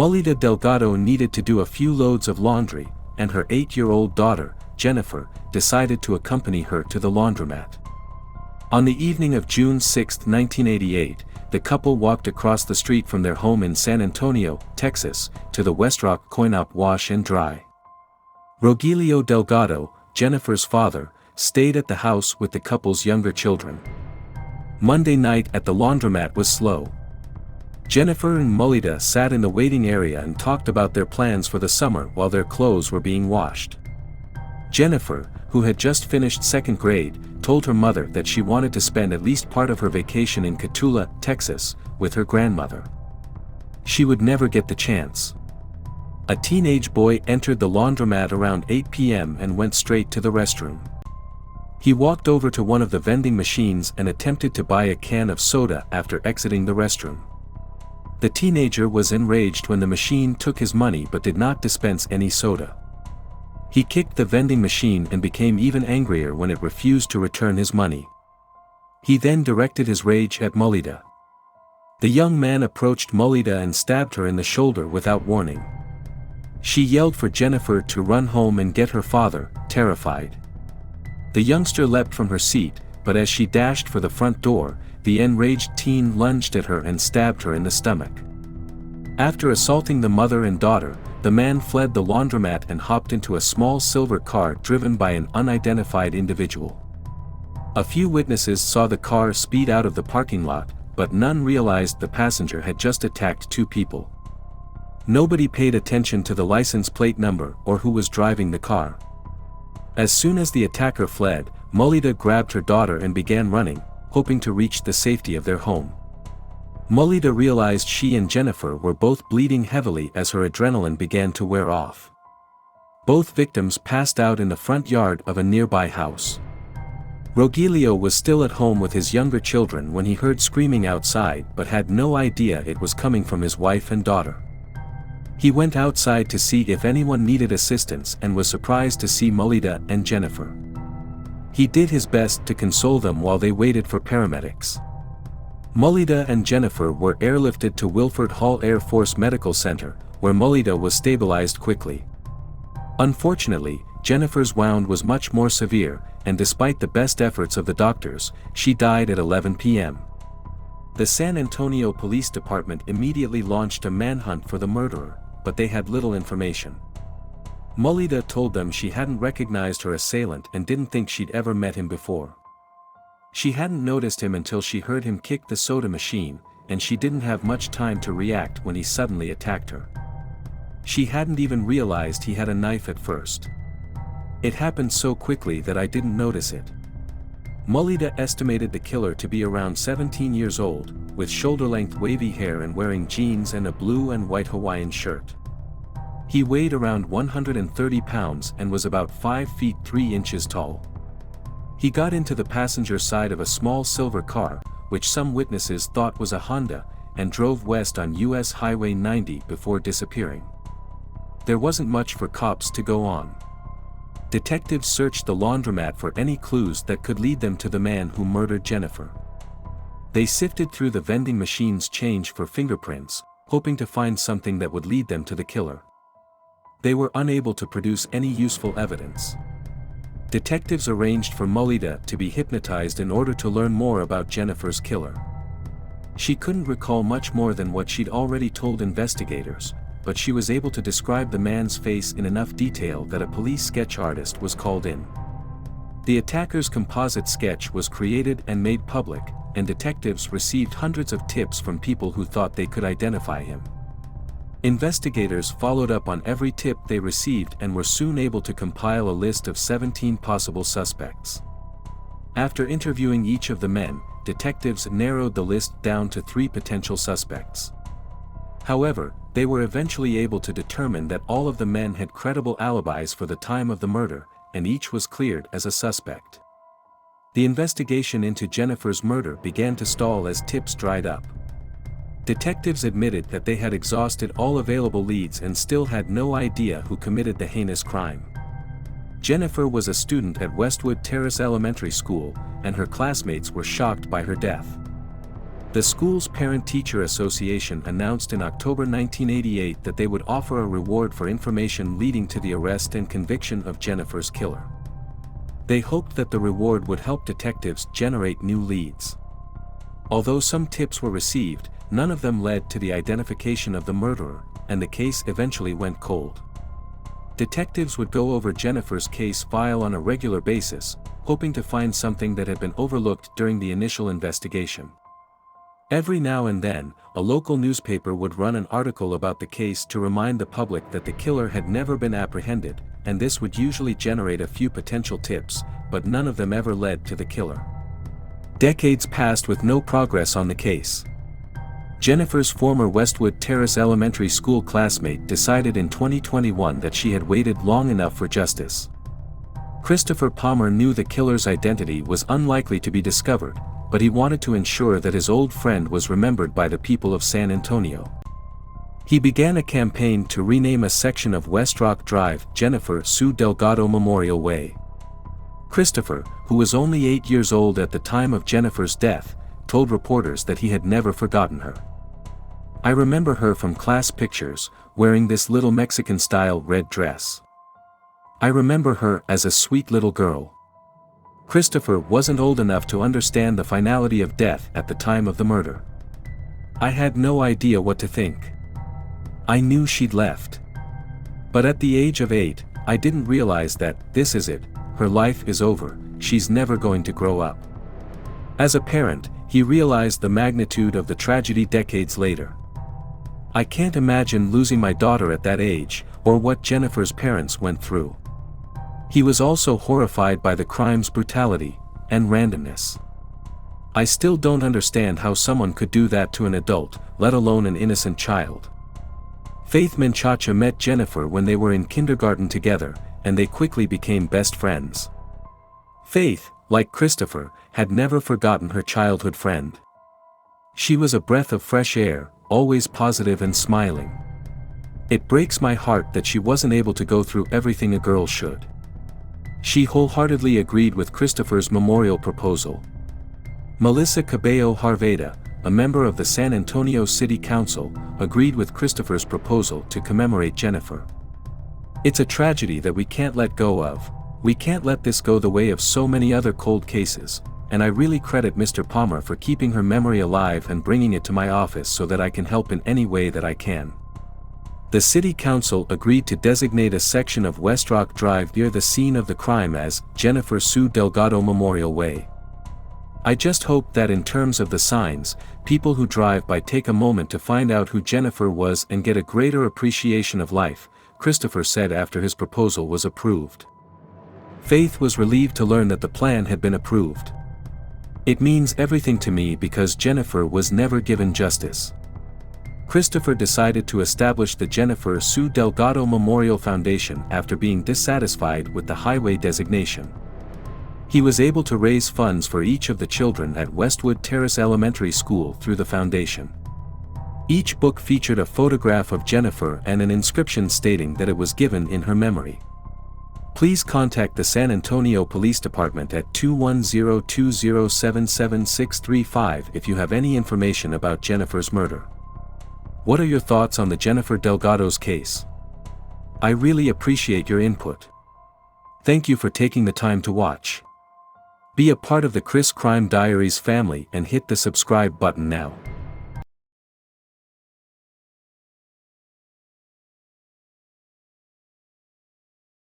Molida Delgado needed to do a few loads of laundry, and her 8-year-old daughter, Jennifer, decided to accompany her to the laundromat. On the evening of June 6, 1988, the couple walked across the street from their home in San Antonio, Texas, to the Westrock Coin-Op Wash and Dry. Rogelio Delgado, Jennifer's father, stayed at the house with the couple's younger children. Monday night at the laundromat was slow. Jennifer and Molida sat in the waiting area and talked about their plans for the summer while their clothes were being washed. Jennifer, who had just finished 2nd grade, told her mother that she wanted to spend at least part of her vacation in Cotulla, Texas, with her grandmother. She would never get the chance. A teenage boy entered the laundromat around 8 p.m. and went straight to the restroom. He walked over to one of the vending machines and attempted to buy a can of soda after exiting the restroom. The teenager was enraged when the machine took his money but did not dispense any soda. He kicked the vending machine and became even angrier when it refused to return his money. He then directed his rage at Molida. The young man approached Molida and stabbed her in the shoulder without warning. She yelled for Jennifer to run home and get her father, terrified. The youngster leapt from her seat, but as she dashed for the front door, the enraged teen lunged at her and stabbed her in the stomach. After assaulting the mother and daughter, the man fled the laundromat and hopped into a small silver car driven by an unidentified individual. A few witnesses saw the car speed out of the parking lot, but none realized the passenger had just attacked 2 people. Nobody paid attention to the license plate number or who was driving the car. As soon as the attacker fled, Molida grabbed her daughter and began running, hoping to reach the safety of their home. Molida realized she and Jennifer were both bleeding heavily as her adrenaline began to wear off. Both victims passed out in the front yard of a nearby house. Rogelio was still at home with his younger children when he heard screaming outside but had no idea it was coming from his wife and daughter. He went outside to see if anyone needed assistance and was surprised to see Molida and Jennifer. He did his best to console them while they waited for paramedics. Molida and Jennifer were airlifted to Wilford Hall Air Force Medical Center, where Molida was stabilized quickly. Unfortunately, Jennifer's wound was much more severe, and despite the best efforts of the doctors, she died at 11 p.m. The San Antonio Police Department immediately launched a manhunt for the murderer, but they had little information. Molida told them she hadn't recognized her assailant and didn't think she'd ever met him before. She hadn't noticed him until she heard him kick the soda machine, and she didn't have much time to react when he suddenly attacked her. She hadn't even realized he had a knife at first. It happened so quickly that I didn't notice it. Molida estimated the killer to be around 17 years old, with shoulder-length wavy hair and wearing jeans and a blue and white Hawaiian shirt. He weighed around 130 pounds and was about 5 feet 3 inches tall. He got into the passenger side of a small silver car, which some witnesses thought was a Honda, and drove west on US Highway 90 before disappearing. There wasn't much for cops to go on. Detectives searched the laundromat for any clues that could lead them to the man who murdered Jennifer. They sifted through the vending machine's change for fingerprints, hoping to find something that would lead them to the killer. They were unable to produce any useful evidence. Detectives arranged for Molida to be hypnotized in order to learn more about Jennifer's killer. She couldn't recall much more than what she'd already told investigators, but she was able to describe the man's face in enough detail that a police sketch artist was called in. The attacker's composite sketch was created and made public, and detectives received hundreds of tips from people who thought they could identify him. Investigators followed up on every tip they received and were soon able to compile a list of 17 possible suspects. After interviewing each of the men, detectives narrowed the list down to 3 potential suspects. However, they were eventually able to determine that all of the men had credible alibis for the time of the murder, and each was cleared as a suspect. The investigation into Jennifer's murder began to stall as tips dried up. Detectives admitted that they had exhausted all available leads and still had no idea who committed the heinous crime. Jennifer was a student at Westwood Terrace Elementary School, and her classmates were shocked by her death. The school's Parent-Teacher Association announced in October 1988 that they would offer a reward for information leading to the arrest and conviction of Jennifer's killer. They hoped that the reward would help detectives generate new leads. Although some tips were received, none of them led to the identification of the murderer, and the case eventually went cold. Detectives would go over Jennifer's case file on a regular basis, hoping to find something that had been overlooked during the initial investigation. Every now and then, a local newspaper would run an article about the case to remind the public that the killer had never been apprehended, and this would usually generate a few potential tips, but none of them ever led to the killer. Decades passed with no progress on the case. Jennifer's former Westwood Terrace Elementary School classmate decided in 2021 that she had waited long enough for justice. Christopher Palmer knew the killer's identity was unlikely to be discovered, but he wanted to ensure that his old friend was remembered by the people of San Antonio. He began a campaign to rename a section of West Rock Drive Jennifer Sue Delgado Memorial Way. Christopher, who was only 8 years old at the time of Jennifer's death, told reporters that he had never forgotten her. "I remember her from class pictures, wearing this little Mexican-style red dress. I remember her as a sweet little girl." Christopher wasn't old enough to understand the finality of death at the time of the murder. "I had no idea what to think. I knew she'd left. But at the age of 8, I didn't realize that, this is it, her life is over, she's never going to grow up." As a parent, he realized the magnitude of the tragedy decades later. "I can't imagine losing my daughter at that age, or what Jennifer's parents went through." He was also horrified by the crime's brutality and randomness. "I still don't understand how someone could do that to an adult, let alone an innocent child." Faith Menchaca met Jennifer when they were in kindergarten together, and they quickly became best friends. Faith, like Christopher, had never forgotten her childhood friend. She was a breath of fresh air, always positive and smiling. "It breaks my heart that she wasn't able to go through everything a girl should." She wholeheartedly agreed with Christopher's memorial proposal. Melissa Cabello Harveda, a member of the San Antonio City Council, agreed with Christopher's proposal to commemorate Jennifer. "It's a tragedy that we can't let go of. We can't let this go the way of so many other cold cases, and I really credit Mr. Palmer for keeping her memory alive and bringing it to my office so that I can help in any way that I can." The City Council agreed to designate a section of West Rock Drive near the scene of the crime as Jennifer Sue Delgado Memorial Way. "I just hope that in terms of the signs, people who drive by take a moment to find out who Jennifer was and get a greater appreciation of life," Christopher said after his proposal was approved. Faith was relieved to learn that the plan had been approved. "It means everything to me because Jennifer was never given justice." Christopher decided to establish the Jennifer Sue Delgado Memorial Foundation after being dissatisfied with the highway designation. He was able to raise funds for each of the children at Westwood Terrace Elementary School through the foundation. Each book featured a photograph of Jennifer and an inscription stating that it was given in her memory. Please contact the San Antonio Police Department at 210-207-7635 if you have any information about Jennifer's murder. What are your thoughts on the Jennifer Delgado's case? I really appreciate your input. Thank you for taking the time to watch. Be a part of the Chris Crime Diaries family and hit the subscribe button now.